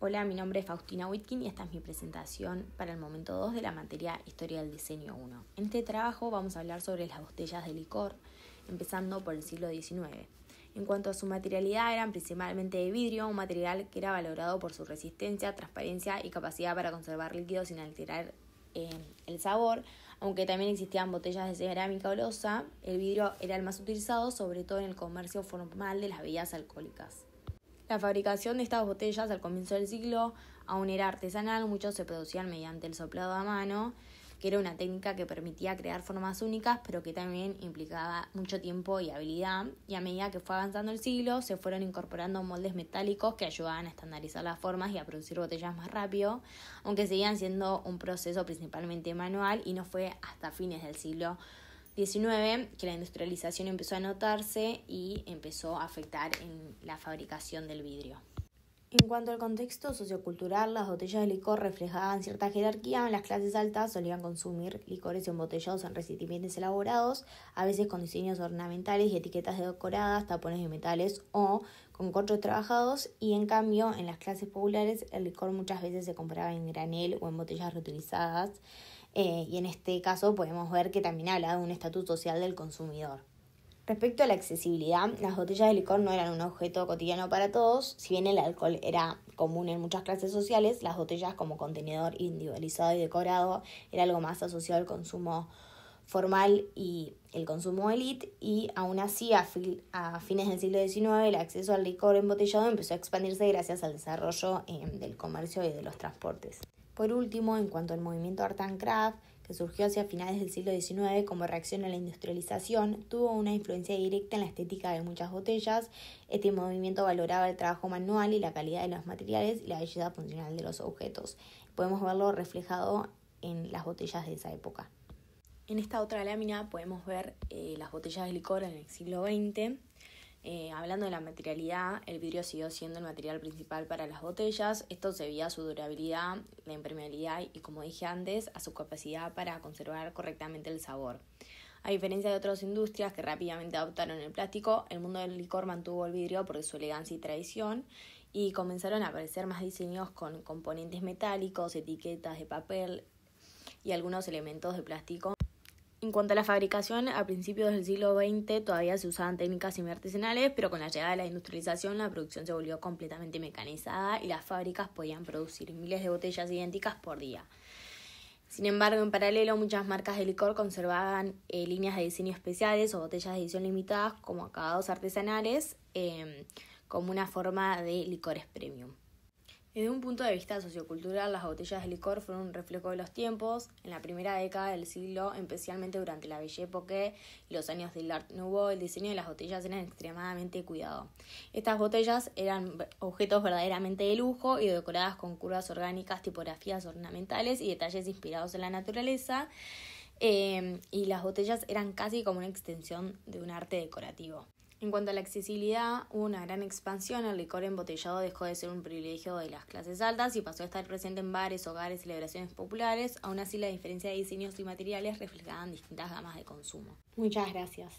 Hola, mi nombre es Faustina Witkin y esta es mi presentación para el momento 2 de la materia Historia del Diseño 1. En este trabajo vamos a hablar sobre las botellas de licor, empezando por el siglo XIX. En cuanto a su materialidad, eran principalmente de vidrio, un material que era valorado por su resistencia, transparencia y capacidad para conservar líquidos sin alterar el sabor. Aunque también existían botellas de cerámica o loza, el vidrio era el más utilizado, sobre todo en el comercio formal de las bebidas alcohólicas. La fabricación de estas botellas al comienzo del siglo aún era artesanal, muchos se producían mediante el soplado a mano, que era una técnica que permitía crear formas únicas, pero que también implicaba mucho tiempo y habilidad, y a medida que fue avanzando el siglo, se fueron incorporando moldes metálicos que ayudaban a estandarizar las formas y a producir botellas más rápido, aunque seguían siendo un proceso principalmente manual, y no fue hasta fines del siglo XIX que la industrialización empezó a notarse y empezó a afectar en la fabricación del vidrio. En cuanto al contexto sociocultural, las botellas de licor reflejaban cierta jerarquía. Las clases altas solían consumir licores embotellados en recipientes elaborados, a veces con diseños ornamentales y etiquetas decoradas, tapones de metales o con corchos trabajados, y en cambio en las clases populares el licor muchas veces se compraba en granel o en botellas reutilizadas, y en este caso podemos ver que también habla de un estatus social del consumidor. Respecto a la accesibilidad, las botellas de licor no eran un objeto cotidiano para todos. Si bien el alcohol era común en muchas clases sociales, las botellas como contenedor individualizado y decorado era algo más asociado al consumo formal y el consumo élite, y aún así a fines del siglo XIX el acceso al licor embotellado empezó a expandirse gracias al desarrollo del comercio y de los transportes. Por último, en cuanto al movimiento Art and Craft, que surgió hacia finales del siglo XIX como reacción a la industrialización, tuvo una influencia directa en la estética de muchas botellas. Este movimiento valoraba el trabajo manual y la calidad de los materiales y la belleza funcional de los objetos. Podemos verlo reflejado en las botellas de esa época. En esta otra lámina podemos ver las botellas de licor en el siglo XX. Hablando de la materialidad, el vidrio siguió siendo el material principal para las botellas. Esto se debía a su durabilidad, la impermeabilidad y, como dije antes, a su capacidad para conservar correctamente el sabor. A diferencia de otras industrias que rápidamente adoptaron el plástico, el mundo del licor mantuvo el vidrio por su elegancia y tradición, y comenzaron a aparecer más diseños con componentes metálicos, etiquetas de papel y algunos elementos de plástico. En cuanto a la fabricación, a principios del siglo XX todavía se usaban técnicas semiartesanales, pero con la llegada de la industrialización la producción se volvió completamente mecanizada y las fábricas podían producir miles de botellas idénticas por día. Sin embargo, en paralelo, muchas marcas de licor conservaban líneas de diseño especiales o botellas de edición limitadas como acabados artesanales, como una forma de licores premium. Desde un punto de vista sociocultural, las botellas de licor fueron un reflejo de los tiempos. En la primera década del siglo, especialmente durante la Belle Époque y los años del Art Nouveau, el diseño de las botellas era extremadamente cuidado. Estas botellas eran objetos verdaderamente de lujo y decoradas con curvas orgánicas, tipografías ornamentales y detalles inspirados en la naturaleza. Y las botellas eran casi como una extensión de un arte decorativo. En cuanto a la accesibilidad, hubo una gran expansión. El licor embotellado dejó de ser un privilegio de las clases altas y pasó a estar presente en bares, hogares y celebraciones populares. Aún así, la diferencia de diseños y materiales reflejaban distintas gamas de consumo. Muchas gracias.